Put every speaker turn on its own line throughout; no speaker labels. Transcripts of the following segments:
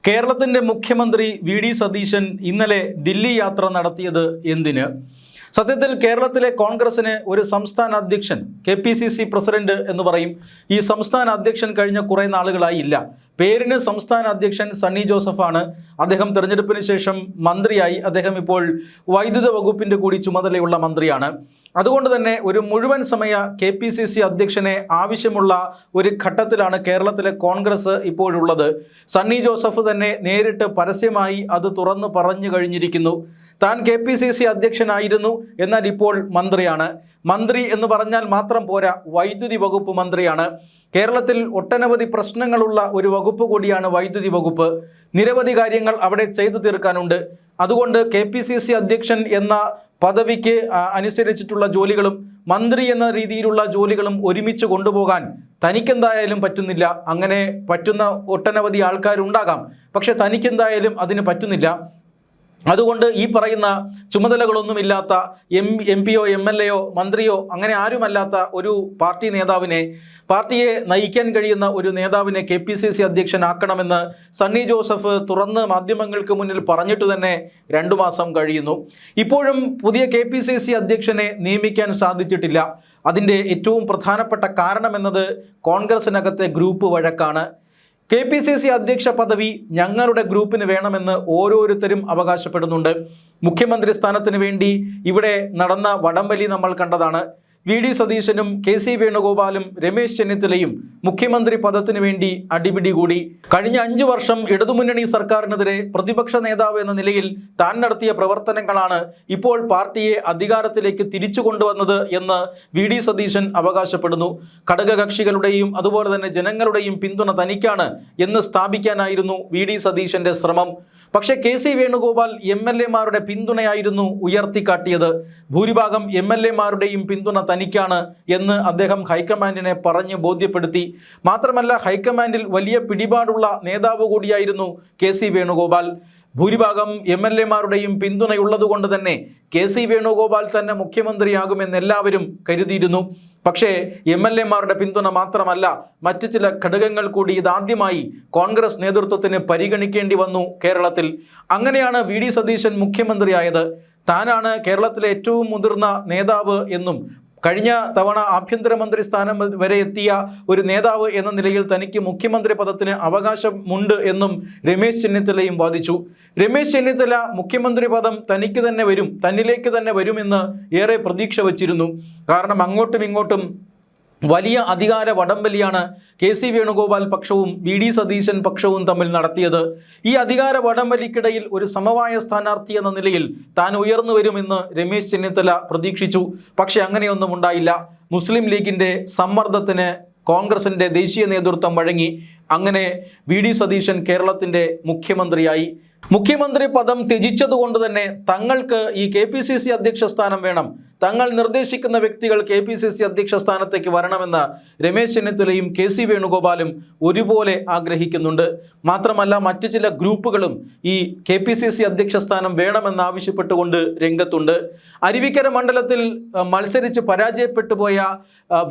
കേരളത്തിന്റെ മുഖ്യമന്ത്രി വി.ഡി. സതീശൻ ഇന്നലെ ദില്ലി യാത്ര നടത്തിയത് എന്തിന്? സത്യത്തിൽ കേരളത്തിലെ കോൺഗ്രസിന് ഒരു സംസ്ഥാന അധ്യക്ഷൻ, കെ.പി.സി.സി പ്രസിഡന്റ് എന്ന് പറയും. ഈ സംസ്ഥാന അധ്യക്ഷൻ കഴിഞ്ഞ കുറേ നാളുകളായി ഇല്ല. പേരിന് സംസ്ഥാന അധ്യക്ഷൻ സണ്ണി ജോസഫാണ്. അദ്ദേഹം തെരഞ്ഞെടുപ്പിന് ശേഷം മന്ത്രിയായി. അദ്ദേഹം ഇപ്പോൾ വൈദ്യുത വകുപ്പിൻ്റെ കൂടി ചുമതലയുള്ള മന്ത്രിയാണ്. അതുകൊണ്ട് തന്നെ ഒരു മുഴുവൻ സമയ കെ.പി.സി.സി അധ്യക്ഷനെ ആവശ്യമുള്ള ഒരു ഘട്ടത്തിലാണ് കേരളത്തിലെ കോൺഗ്രസ് ഇപ്പോഴുള്ളത്. സണ്ണി ജോസഫ് തന്നെ നേരിട്ട് പരസ്യമായി അത് തുറന്നു പറഞ്ഞു കഴിഞ്ഞിരിക്കുന്നു. താൻ കെ.പി.സി.സി അധ്യക്ഷനായിരുന്നു, എന്നാൽ ഇപ്പോൾ മന്ത്രിയാണ്. മന്ത്രി എന്ന് പറഞ്ഞാൽ മാത്രം പോരാ, വൈദ്യുതി വകുപ്പ് മന്ത്രിയാണ്. കേരളത്തിൽ ഒട്ടനവധി പ്രശ്നങ്ങളുള്ള ഒരു വകുപ്പ് കൂടിയാണ് വൈദ്യുതി വകുപ്പ്. നിരവധി കാര്യങ്ങൾ അവിടെ ചെയ്തു തീർക്കാനുണ്ട്. അതുകൊണ്ട് കെ.പി.സി.സി അധ്യക്ഷൻ എന്ന പദവിക്ക് അനുസരിച്ചിട്ടുള്ള ജോലികളും മന്ത്രി എന്ന രീതിയിലുള്ള ജോലികളും ഒരുമിച്ച് കൊണ്ടുപോകാൻ തനിക്കെന്തായാലും പറ്റുന്നില്ല. അങ്ങനെ പറ്റുന്ന ഒട്ടനവധി ആൾക്കാരുണ്ടാകാം, പക്ഷെ തനിക്കെന്തായാലും അതിന് പറ്റുന്നില്ല. അതുകൊണ്ട് ഈ പറയുന്ന ചുമതലകളൊന്നുമില്ലാത്ത എം പിയോ എം എൽ എയോ മന്ത്രിയോ അങ്ങനെ ആരുമല്ലാത്ത ഒരു പാർട്ടി നേതാവിനെ, പാർട്ടിയെ നയിക്കാൻ കഴിയുന്ന ഒരു നേതാവിനെ കെ.പി.സി.സി അധ്യക്ഷനാക്കണമെന്ന് സണ്ണി ജോസഫ് തുറന്ന് മാധ്യമങ്ങൾക്ക് മുന്നിൽ പറഞ്ഞിട്ട് തന്നെ 2 മാസം കഴിയുന്നു. ഇപ്പോഴും പുതിയ കെ.പി.സി.സി അധ്യക്ഷനെ നിയമിക്കാൻ സാധിച്ചിട്ടില്ല. അതിൻ്റെ ഏറ്റവും പ്രധാനപ്പെട്ട കാരണമെന്നത് കോൺഗ്രസിനകത്തെ ഗ്രൂപ്പ് വഴക്കാണ്. കെ.പി.സി.സി അധ്യക്ഷ പദവി ഞങ്ങളുടെ ഗ്രൂപ്പിന് വേണമെന്ന് ഓരോരുത്തരും അവകാശപ്പെടുന്നുണ്ട്. മുഖ്യമന്ത്രി സ്ഥാനത്തിന് വേണ്ടി ഇവിടെ നടന്ന വടംവലി നമ്മൾ കണ്ടതാണ്. വി.ഡി. സതീശനും കെ.സി. വേണുഗോപാലും രമേശ് ചെന്നിത്തലയും മുഖ്യമന്ത്രി പദത്തിന് വേണ്ടി അടിപിടി കൂടി. കഴിഞ്ഞ 5 വർഷം ഇടതുമുന്നണി സർക്കാരിനെതിരെ പ്രതിപക്ഷ നേതാവ് എന്ന നിലയിൽ താൻ നടത്തിയ പ്രവർത്തനങ്ങളാണ് ഇപ്പോൾ പാർട്ടിയെ അധികാരത്തിലേക്ക് തിരിച്ചു കൊണ്ടുവന്നത് എന്ന് വി.ഡി. സതീശൻ അവകാശപ്പെടുന്നു. ഘടകകക്ഷികളുടെയും അതുപോലെ തന്നെ ജനങ്ങളുടെയും പിന്തുണ തനിക്കാണ് എന്ന് സ്ഥാപിക്കാനായിരുന്നു വി.ഡി. സതീശന്റെ ശ്രമം. പക്ഷേ കെ.സി. വേണുഗോപാൽ എം എൽ എമാരുടെ പിന്തുണയായിരുന്നു ഉയർത്തിക്കാട്ടിയത്. ഭൂരിഭാഗം എം എൽ എമാരുടെയും പിന്തുണ തനിക്കാണ് എന്ന് അദ്ദേഹം ഹൈക്കമാൻഡിനെ പറഞ്ഞ് ബോധ്യപ്പെടുത്തി. മാത്രമല്ല, ഹൈക്കമാൻഡിൽ വലിയ പിടിപാടുള്ള നേതാവ് കൂടിയായിരുന്നു കെ.സി. വേണുഗോപാൽ. ഭൂരിഭാഗം എം എൽ എമാരുടെയും പിന്തുണയുള്ളതുകൊണ്ട് തന്നെ കെ.സി. വേണുഗോപാൽ തന്നെ മുഖ്യമന്ത്രിയാകുമെന്നെല്ലാവരും കരുതിയിരുന്നു. പക്ഷേ എം എൽ എമാരുടെ പിന്തുണ മാത്രമല്ല, മറ്റു ചില ഘടകങ്ങൾ കൂടി ഇതാദ്യമായി കോൺഗ്രസ് നേതൃത്വത്തിന് പരിഗണിക്കേണ്ടി വന്നു കേരളത്തിൽ. അങ്ങനെയാണ് വി.ഡി. സതീശൻ മുഖ്യമന്ത്രിയായത്. താനാണ് കേരളത്തിലെ ഏറ്റവും മുതിർന്ന നേതാവ് എന്നും കഴിഞ്ഞ തവണ ആഭ്യന്തരമന്ത്രി സ്ഥാനം വരെ എത്തിയ ഒരു നേതാവ് എന്ന നിലയിൽ തനിക്ക് മുഖ്യമന്ത്രി പദത്തിന് അവകാശമുണ്ട് എന്നും രമേശ് ചെന്നിത്തലയും വാദിച്ചു. രമേശ് ചെന്നിത്തല മുഖ്യമന്ത്രി പദം തനിക്ക് തന്നെ വരും, തന്നിലേക്ക് തന്നെ വരുമെന്ന് ഏറെ പ്രതീക്ഷ വച്ചിരുന്നു. കാരണം അങ്ങോട്ടും ഇങ്ങോട്ടും വലിയ അധികാര വടംവലിയാണ് കെ.സി. വേണുഗോപാൽ പക്ഷവും വി.ഡി. സതീശൻ പക്ഷവും തമ്മിൽ നടത്തിയത്. ഈ അധികാര വടംവലിക്കിടയിൽ ഒരു സമവായ സ്ഥാനാർത്ഥി എന്ന നിലയിൽ താൻ ഉയർന്നു വരുമെന്ന് രമേശ് ചെന്നിത്തല പ്രതീക്ഷിച്ചു. പക്ഷെ അങ്ങനെയൊന്നും ഉണ്ടായില്ല. മുസ്ലിം ലീഗിൻ്റെ സമ്മർദ്ദത്തിന് കോൺഗ്രസിൻ്റെ ദേശീയ നേതൃത്വം വഴങ്ങി. അങ്ങനെ വി.ഡി. സതീശൻ കേരളത്തിൻ്റെ മുഖ്യമന്ത്രിയായി. മുഖ്യമന്ത്രി പദം ത്യജിച്ചതുകൊണ്ട് തന്നെ തങ്ങൾക്ക് ഈ കെ.പി.സി.സി അധ്യക്ഷ സ്ഥാനം വേണം, തങ്ങൾ നിർദ്ദേശിക്കുന്ന വ്യക്തികൾ കെ.പി.സി.സി അധ്യക്ഷ സ്ഥാനത്തേക്ക് വരണമെന്ന് രമേശ് ചെന്നിത്തലയും കെ.സി. വേണുഗോപാലും ഒരുപോലെ ആഗ്രഹിക്കുന്നുണ്ട്. മാത്രമല്ല, മറ്റു ചില ഗ്രൂപ്പുകളും ഈ കെ.പി.സി.സി അധ്യക്ഷ സ്ഥാനം വേണമെന്നാവശ്യപ്പെട്ടുകൊണ്ട് രംഗത്തുണ്ട്. അരുവിക്കര മണ്ഡലത്തിൽ മത്സരിച്ച് പരാജയപ്പെട്ടു പോയ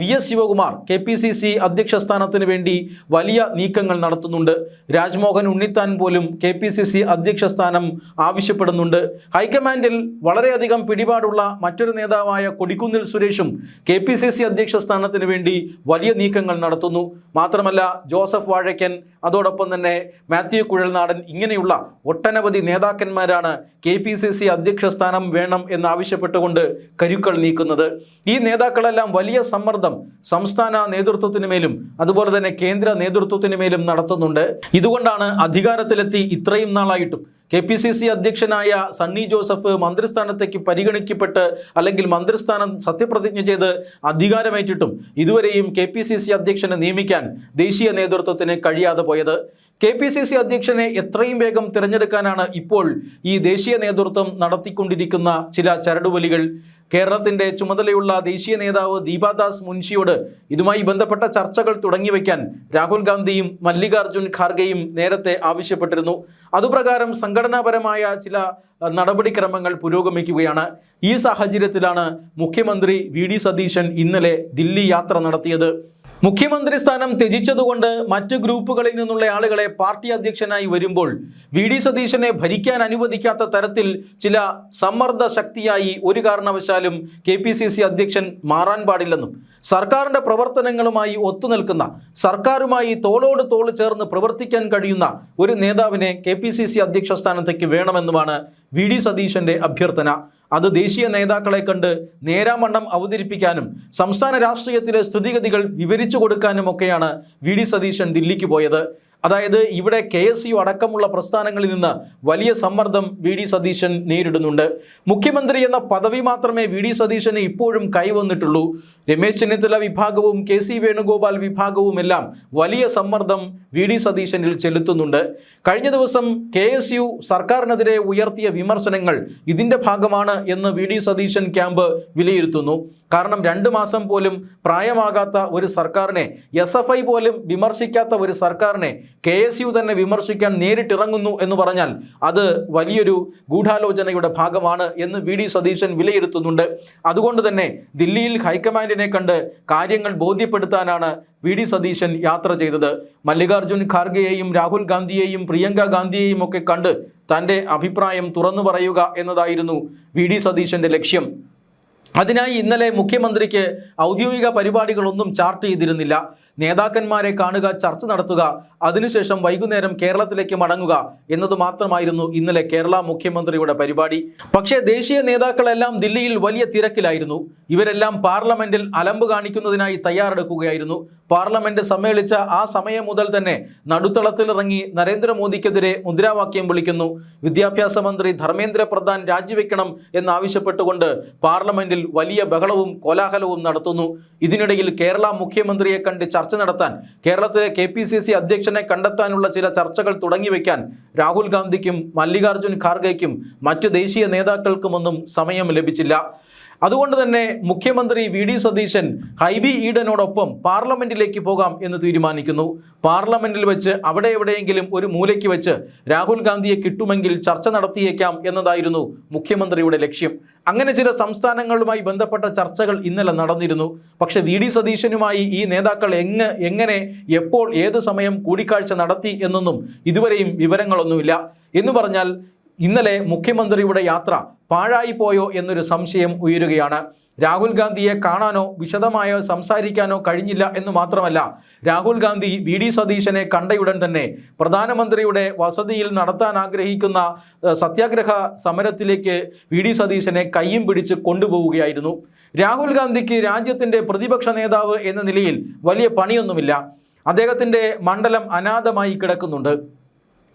വി.എസ്. ശിവകുമാർ കെ.പി.സി.സി അധ്യക്ഷ സ്ഥാനത്തിന് വേണ്ടി വലിയ നീക്കങ്ങൾ നടത്തുന്നുണ്ട്. രാജ്മോഹൻ ഉണ്ണിത്താൻ പോലും കെ.പി.സി.സി അധ്യക്ഷ സ്ഥാനം ആവശ്യപ്പെടുന്നുണ്ട്. ഹൈക്കമാൻഡിൽ വളരെയധികം പിടിപാടുള്ള മറ്റൊരു നേതാവായ കൊടിക്കുന്നിൽ സുരേഷും കെ.പി.സി.സി അധ്യക്ഷ സ്ഥാനത്തിന് വേണ്ടി വലിയ നീക്കങ്ങൾ നടത്തുന്നു. മാത്രമല്ല, ജോസഫ് വാഴയ്ക്കൻ, അതോടൊപ്പം തന്നെ മാത്യു കുഴൽനാടൻ, ഇങ്ങനെയുള്ള ഒട്ടനവധി നേതാക്കന്മാരാണ് കെ.പി.സി.സി അധ്യക്ഷ സ്ഥാനം വേണം എന്നാവശ്യപ്പെട്ടുകൊണ്ട് കരുക്കൾ നീക്കുന്നത്. ഈ നേതാക്കളെല്ലാം വലിയ സമ്മർദ്ദം സംസ്ഥാന നേതൃത്വത്തിന് മേലും അതുപോലെ തന്നെ കേന്ദ്ര നേതൃത്വത്തിന് മേലും നടത്തുന്നുണ്ട്. ഇതുകൊണ്ടാണ് അധികാരത്തിലെത്തി ഇത്രയും നാളായിട്ടും കെ.പി.സി.സി അധ്യക്ഷനായ സണ്ണി ജോസഫ് മന്ത്രിസ്ഥാനത്തേക്ക് പരിഗണിക്കപ്പെട്ട് അല്ലെങ്കിൽ മന്ത്രിസ്ഥാനം സത്യപ്രതിജ്ഞ ചെയ്ത് അധികാരമേറ്റിട്ടും ഇതുവരെയും കെ.പി.സി.സി അധ്യക്ഷനെ നിയമിക്കാൻ ദേശീയ നേതൃത്വത്തിന് കഴിയാതെ പോയത്. കെ.പി.സി.സി അധ്യക്ഷനെ എത്രയും വേഗം തിരഞ്ഞെടുക്കാനാണ് ഇപ്പോൾ ഈ ദേശീയ നേതൃത്വം നടത്തിക്കൊണ്ടിരിക്കുന്ന ചില ചരടുവലികൾ. കേരളത്തിൻ്റെ ചുമതലയുള്ള ദേശീയ നേതാവ് ദീപാദാസ് മുൻഷിയോട് ഇതുമായി ബന്ധപ്പെട്ട ചർച്ചകൾ തുടങ്ങിവെക്കാൻ രാഹുൽ ഗാന്ധിയും മല്ലികാർജുൻ ഖാർഗെയും നേരത്തെ ആവശ്യപ്പെട്ടിരുന്നു. അതുപ്രകാരം സംഘടനാപരമായ ചില നടപടിക്രമങ്ങൾ പുരോഗമിക്കുകയാണ്. ഈ സാഹചര്യത്തിലാണ് മുഖ്യമന്ത്രി വി.ഡി. സതീശൻ ഇന്നലെ ദില്ലി യാത്ര നടത്തിയത്. മുഖ്യമന്ത്രി സ്ഥാനം ത്യജിച്ചതുകൊണ്ട് മറ്റ് ഗ്രൂപ്പുകളിൽ നിന്നുള്ള ആളുകളെ പാർട്ടി അധ്യക്ഷനായി വരുമ്പോൾ വി.ഡി. സതീശനെ ഭരിക്കാൻ അനുവദിക്കാത്ത തരത്തിൽ ചില സമ്മർദ്ദ ശക്തിയായി ഒരു കാരണവശാലും KPCC അധ്യക്ഷൻ മാറാൻ പാടില്ലെന്നും സർക്കാരിൻ്റെ പ്രവർത്തനങ്ങളുമായി ഒത്തുനിൽക്കുന്ന, സർക്കാരുമായി തോളോട് തോൾ ചേർന്ന് പ്രവർത്തിക്കാൻ കഴിയുന്ന ഒരു നേതാവിനെ KPCC അധ്യക്ഷ സ്ഥാനത്തേക്ക് വേണമെന്നുമാണ് വി.ഡി. സതീശൻ്റെ അഭ്യർത്ഥന. അത് ദേശീയ നേതാക്കളെ കണ്ട് നേരാമണ്ണം അവതരിപ്പിക്കാനും സംസ്ഥാന രാഷ്ട്രീയത്തിലെ സ്ഥിതിഗതികൾ വിവരിച്ചു കൊടുക്കാനുമൊക്കെയാണ് വി.ഡി. സതീശൻ ദില്ലിക്ക് പോയത്. അതായത് ഇവിടെ KSU അടക്കമുള്ള പ്രസ്ഥാനങ്ങളിൽ നിന്ന് വലിയ സമ്മർദ്ദം വി.ഡി. സതീശൻ നേരിടുന്നുണ്ട്. മുഖ്യമന്ത്രി എന്ന പദവി മാത്രമേ വി.ഡി. സതീശന് ഇപ്പോഴും കൈവന്നിട്ടുള്ളൂ. രമേശ് ചെന്നിത്തല വിഭാഗവും KC വേണുഗോപാൽ വിഭാഗവുമെല്ലാം വലിയ സമ്മർദ്ദം വി.ഡി. സതീശനിൽ ചെലുത്തുന്നുണ്ട്. കഴിഞ്ഞ ദിവസം KSU സർക്കാരിനെതിരെ ഉയർത്തിയ വിമർശനങ്ങൾ ഇതിൻ്റെ ഭാഗമാണ് എന്ന് വി.ഡി. സതീശൻ ക്യാമ്പ് വിലയിരുത്തുന്നു. കാരണം 2 മാസം പോലും പ്രായമാകാത്ത ഒരു സർക്കാരിനെ, SFI പോലും വിമർശിക്കാത്ത ഒരു സർക്കാരിനെ KSU തന്നെ വിമർശിക്കാൻ നേരിട്ടിറങ്ങുന്നു എന്ന് പറഞ്ഞാൽ അത് വലിയൊരു ഗൂഢാലോചനയുടെ ഭാഗമാണ് എന്ന് വി.ഡി. സതീശൻ വിലയിരുത്തുന്നുണ്ട്. അതുകൊണ്ട് തന്നെ ദില്ലിയിൽ ഹൈക്കമാൻഡിനെ കണ്ട് കാര്യങ്ങൾ ബോധ്യപ്പെടുത്താനാണ് വി.ഡി. സതീശൻ യാത്ര ചെയ്തത്. മല്ലികാർജുൻ ഖാർഗെയെയും രാഹുൽ ഗാന്ധിയെയും പ്രിയങ്ക ഗാന്ധിയെയും ഒക്കെ കണ്ട് തൻ്റെ അഭിപ്രായം തുറന്നു പറയുക എന്നതായിരുന്നു വി.ഡി. സതീശൻ്റെ ലക്ഷ്യം. അതിനായി ഇന്നലെ മുഖ്യമന്ത്രിക്ക് ഔദ്യോഗിക പരിപാടികളൊന്നും ചാർട്ട് ചെയ്തിരുന്നില്ല. നേതാക്കന്മാരെ കാണുക, ചർച്ച നടത്തുക, അതിനുശേഷം വൈകുന്നേരം കേരളത്തിലേക്ക് മടങ്ങുക എന്നത് മാത്രമായിരുന്നു ഇന്നലെ കേരള മുഖ്യമന്ത്രിയുടെ പരിപാടി. പക്ഷേ ദേശീയ നേതാക്കളെല്ലാം ദില്ലിയിൽ വലിയ തിരക്കിലായിരുന്നു. ഇവരെല്ലാം പാർലമെന്റിൽ അലമ്പ് കാണിക്കുന്നതിനായി തയ്യാറെടുക്കുകയായിരുന്നു. പാർലമെന്റ് സമ്മേളിച്ച ആ സമയം മുതൽ തന്നെ നടുത്തളത്തിലിറങ്ങി നരേന്ദ്രമോദിക്കെതിരെ മുദ്രാവാക്യം വിളിക്കുന്നു. വിദ്യാഭ്യാസ മന്ത്രി ധർമ്മേന്ദ്ര പ്രധാൻ രാജിവെക്കണം എന്നാവശ്യപ്പെട്ടുകൊണ്ട് പാർലമെന്റിൽ വലിയ ബഹളവും കോലാഹലവും നടത്തുന്നു. ഇതിനിടയിൽ കേരള മുഖ്യമന്ത്രിയെ കണ്ട് ചർച്ച നടത്താൻ, കേരളത്തിലെ KPCC അധ്യക്ഷനെ കണ്ടെത്താനുള്ള ചില ചർച്ചകൾ തുടങ്ങിവെക്കാൻ രാഹുൽ ഗാന്ധിക്കും മല്ലികാർജുൻ ഖാർഗെയ്ക്കും മറ്റ് ദേശീയ നേതാക്കൾക്കുമൊന്നും സമയം ലഭിച്ചില്ല. അതുകൊണ്ട് തന്നെ മുഖ്യമന്ത്രി വി.ഡി. സതീശൻ ഹൈബി ഈഡനോടൊപ്പം പാർലമെന്റിലേക്ക് പോകാം എന്ന് തീരുമാനിക്കുന്നു. പാർലമെന്റിൽ വെച്ച് അവിടെ എവിടെയെങ്കിലും ഒരു മൂലയ്ക്ക് വെച്ച് രാഹുൽ ഗാന്ധിയെ കിട്ടുമെങ്കിൽ ചർച്ച നടത്തിയേക്കാം എന്നതായിരുന്നു മുഖ്യമന്ത്രിയുടെ ലക്ഷ്യം. അങ്ങനെ ചില സംസ്ഥാനങ്ങളുമായി ബന്ധപ്പെട്ട ചർച്ചകൾ ഇന്നലെ നടന്നിരുന്നു. പക്ഷേ വി.ഡി. സതീശനുമായി ഈ നേതാക്കൾ എങ്ങനെ എപ്പോൾ ഏത് സമയം കൂടിക്കാഴ്ച നടത്തി എന്നൊന്നും ഇതുവരെയും വിവരങ്ങളൊന്നുമില്ല. എന്ന് പറഞ്ഞാൽ ഇന്നലെ മുഖ്യമന്ത്രിയുടെ യാത്ര പാഴായിപ്പോയോ എന്നൊരു സംശയം ഉയരുകയാണ്. രാഹുൽ ഗാന്ധിയെ കാണാനോ വിശദമായോ സംസാരിക്കാനോ കഴിഞ്ഞില്ല എന്ന് മാത്രമല്ല, രാഹുൽ ഗാന്ധി വി.ഡി. സതീശനെ കണ്ടയുടൻ തന്നെ പ്രധാനമന്ത്രിയുടെ വസതിയിൽ നടത്താൻ ആഗ്രഹിക്കുന്ന സത്യാഗ്രഹ സമരത്തിലേക്ക് വി.ഡി. സതീശനെ കയ്യും പിടിച്ച് കൊണ്ടുപോവുകയായിരുന്നു. രാഹുൽ ഗാന്ധിക്ക് രാജ്യത്തിൻ്റെ പ്രതിപക്ഷ നേതാവ് എന്ന നിലയിൽ വലിയ പണിയൊന്നുമില്ല. അദ്ദേഹത്തിൻ്റെ മണ്ഡലം അനാഥമായി കിടക്കുന്നുണ്ട്.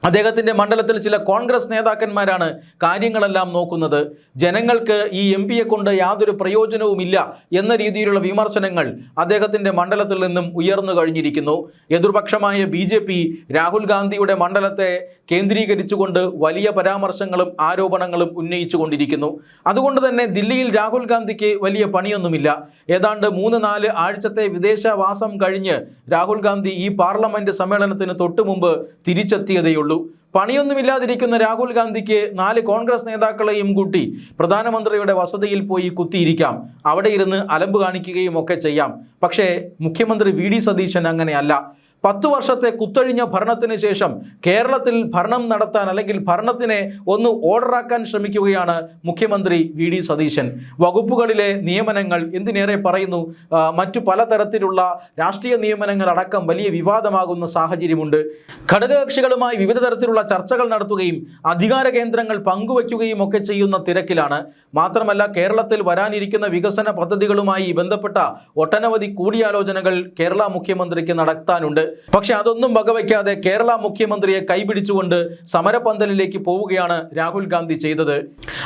അദ്ദേഹത്തിൻ്റെ മണ്ഡലത്തിൽ ചില കോൺഗ്രസ് നേതാക്കന്മാരാണ് കാര്യങ്ങളെല്ലാം നോക്കുന്നത്. ജനങ്ങൾക്ക് ഈ MP-യെ കൊണ്ട് യാതൊരു പ്രയോജനവുമില്ല എന്ന രീതിയിലുള്ള വിമർശനങ്ങൾ അദ്ദേഹത്തിൻ്റെ മണ്ഡലത്തിൽ നിന്നും ഉയർന്നു കഴിഞ്ഞിരിക്കുന്നു. എതിർപക്ഷമായ BJP രാഹുൽ ഗാന്ധിയുടെ മണ്ഡലത്തെ കേന്ദ്രീകരിച്ചുകൊണ്ട് വലിയ പരാമർശങ്ങളും ആരോപണങ്ങളും ഉന്നയിച്ചു കൊണ്ടിരിക്കുന്നു. അതുകൊണ്ട് തന്നെ ദില്ലിയിൽ രാഹുൽ ഗാന്ധിക്ക് വലിയ പണിയൊന്നുമില്ല. ഏതാണ്ട് 3-4 ആഴ്ചത്തെ വിദേശവാസം കഴിഞ്ഞ് രാഹുൽ ഗാന്ധി ഈ പാർലമെൻറ്റ് സമ്മേളനത്തിന് തൊട്ടു മുമ്പ് തിരിച്ചെത്തിയതേയുള്ളൂ. പണിയൊന്നുമില്ലാതിരിക്കുന്ന രാഹുൽ ഗാന്ധിക്ക് 4 കോൺഗ്രസ് നേതാക്കളെയും കൂട്ടി പ്രധാനമന്ത്രിയുടെ വസതിയിൽ പോയി കുത്തിയിരിക്കാം. അവിടെ ഇരുന്ന് അലമ്പ് കാണിക്കുകയും ഒക്കെ ചെയ്യാം. പക്ഷേ മുഖ്യമന്ത്രി വി.ഡി. സതീശൻ അങ്ങനെയല്ല. 10 വർഷത്തെ കുത്തഴിഞ്ഞ ഭരണത്തിന് ശേഷം കേരളത്തിൽ ഭരണം നടത്താൻ, അല്ലെങ്കിൽ ഭരണത്തിനെ ഒന്ന് ഓർഡറാക്കാൻ ശ്രമിക്കുകയാണ് മുഖ്യമന്ത്രി വി.ഡി. സതീശൻ. വകുപ്പുകളിലെ നിയമനങ്ങൾ, എന്തിനേറെ പറയുന്നു, മറ്റു പലതരത്തിലുള്ള രാഷ്ട്രീയ നിയമനങ്ങൾ അടക്കം വലിയ വിവാദമാകുന്ന സാഹചര്യമുണ്ട്. ഘടകകക്ഷികളുമായി വിവിധ തരത്തിലുള്ള ചർച്ചകൾ നടത്തുകയും അധികാര കേന്ദ്രങ്ങൾ പങ്കുവയ്ക്കുകയും ഒക്കെ ചെയ്യുന്ന തിരക്കിലാണ്. മാത്രമല്ല കേരളത്തിൽ വരാനിരിക്കുന്ന വികസന പദ്ധതികളുമായി ബന്ധപ്പെട്ട ഒട്ടനവധി കൂടിയാലോചനകൾ കേരള മുഖ്യമന്ത്രിക്ക് നടത്താനുണ്ട്. പക്ഷെ അതൊന്നും വകവയ്ക്കാതെ കേരള മുഖ്യമന്ത്രിയെ കൈപിടിച്ചുകൊണ്ട് സമരപന്തലിലേക്ക് പോവുകയാണ് രാഹുൽ ഗാന്ധി ചെയ്തത്.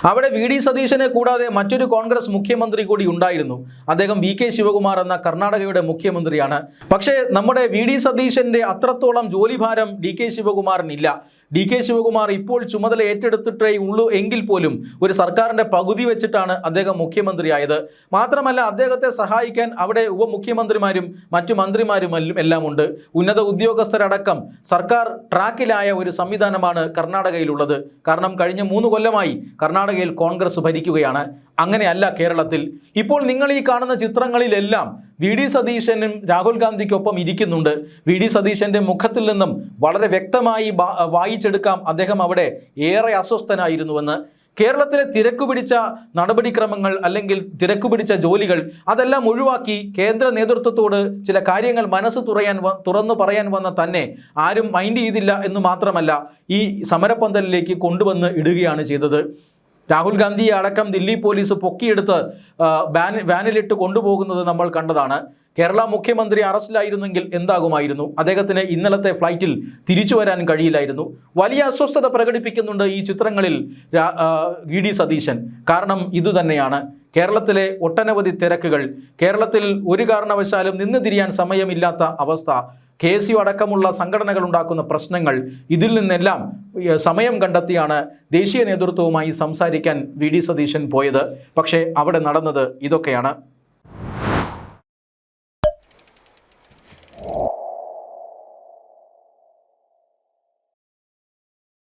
അവിടെ വി.ഡി. സതീശനെ കൂടാതെ മറ്റൊരു കോൺഗ്രസ് മുഖ്യമന്ത്രി കൂടി ഉണ്ടായിരുന്നു. അദ്ദേഹം V.K. ശിവകുമാർ എന്ന കർണാടകയുടെ മുഖ്യമന്ത്രിയാണ്. പക്ഷേ നമ്മുടെ വി.ഡി. സതീശൻ്റെ അത്രത്തോളം ജോലിഭാരം D.K. ശിവകുമാറിനില്ല. D.K. ശിവകുമാർ ഇപ്പോൾ ചുമതല ഏറ്റെടുത്തിട്ടേ ഉള്ളൂ എങ്കിൽ പോലും ഒരു സർക്കാരിൻ്റെ പകുതി വെച്ചിട്ടാണ് അദ്ദേഹം മുഖ്യമന്ത്രിയായത്. മാത്രമല്ല അദ്ദേഹത്തെ സഹായിക്കാൻ അവിടെ ഉപമുഖ്യമന്ത്രിമാരും മറ്റു മന്ത്രിമാരും എല്ലാം ഉണ്ട്. ഉന്നത ഉദ്യോഗസ്ഥരടക്കം സർക്കാർ ട്രാക്കിലായ ഒരു സംവിധാനമാണ് കർണാടകയിലുള്ളത്. കാരണം കഴിഞ്ഞ 3 കൊല്ലമായി കർണാടകയിൽ കോൺഗ്രസ് ഭരിക്കുകയാണ്. അങ്ങനെയല്ല കേരളത്തിൽ. ഇപ്പോൾ നിങ്ങൾ ഈ കാണുന്ന ചിത്രങ്ങളിലെല്ലാം വി.ഡി. സതീശനും രാഹുൽ ഗാന്ധിക്കൊപ്പം ഇരിക്കുന്നുണ്ട്. വി.ഡി. സതീശൻ്റെ മുഖത്തിൽ നിന്നും വളരെ വ്യക്തമായി വായിച്ചെടുക്കാം അദ്ദേഹം അവിടെ ഏറെ അസ്വസ്ഥനായിരുന്നുവെന്ന്. കേരളത്തിലെ തിരക്കുപിടിച്ച നടപടിക്രമങ്ങൾ അല്ലെങ്കിൽ തിരക്കുപിടിച്ച ജോലികൾ അതെല്ലാം ഒഴിവാക്കി കേന്ദ്ര നേതൃത്വത്തോട് ചില കാര്യങ്ങൾ മനസ്സ് തുറന്നു പറയാൻ വന്ന തന്നെ ആരും മൈൻഡ് ചെയ്തില്ല എന്ന് മാത്രമല്ല, ഈ സമരപ്പന്തലിലേക്ക് കൊണ്ടുവന്ന് ഇടുകയാണ് ചെയ്തത്. രാഹുൽ ഗാന്ധിയെ അടക്കം ദില്ലി പോലീസ് പൊക്കിയെടുത്ത് വാനിലിട്ട് കൊണ്ടുപോകുന്നത് നമ്മൾ കണ്ടതാണ്. കേരള മുഖ്യമന്ത്രി അറസ്റ്റിലായിരുന്നെങ്കിൽ എന്താകുമായിരുന്നു? അദ്ദേഹത്തിന് ഇന്നലത്തെ ഫ്ലൈറ്റിൽ തിരിച്ചു വരാൻ കഴിയില്ലായിരുന്നു. വലിയ അസ്വസ്ഥത പ്രകടിപ്പിക്കുന്നുണ്ട് ഈ ചിത്രങ്ങളിൽ വി.ഡി. സതീശൻ. കാരണം ഇതുതന്നെയാണ്, കേരളത്തിലെ ഒട്ടനവധി തിരക്കുകൾ, കേരളത്തിൽ ഒരു കാരണവശാലും നിന്ന് തിരിയാൻ സമയമില്ലാത്ത അവസ്ഥ, KSU അടക്കമുള്ള സംഘടനകൾ ഉണ്ടാക്കുന്ന പ്രശ്നങ്ങൾ, ഇതിൽ നിന്നെല്ലാം സമയം കണ്ടെത്തിയാണ് ദേശീയ നേതൃത്വവുമായി സംസാരിക്കാൻ വി.ഡി. സതീശൻ പോയത്. പക്ഷേ അവിടെ നടന്നത് ഇതൊക്കെയാണ്.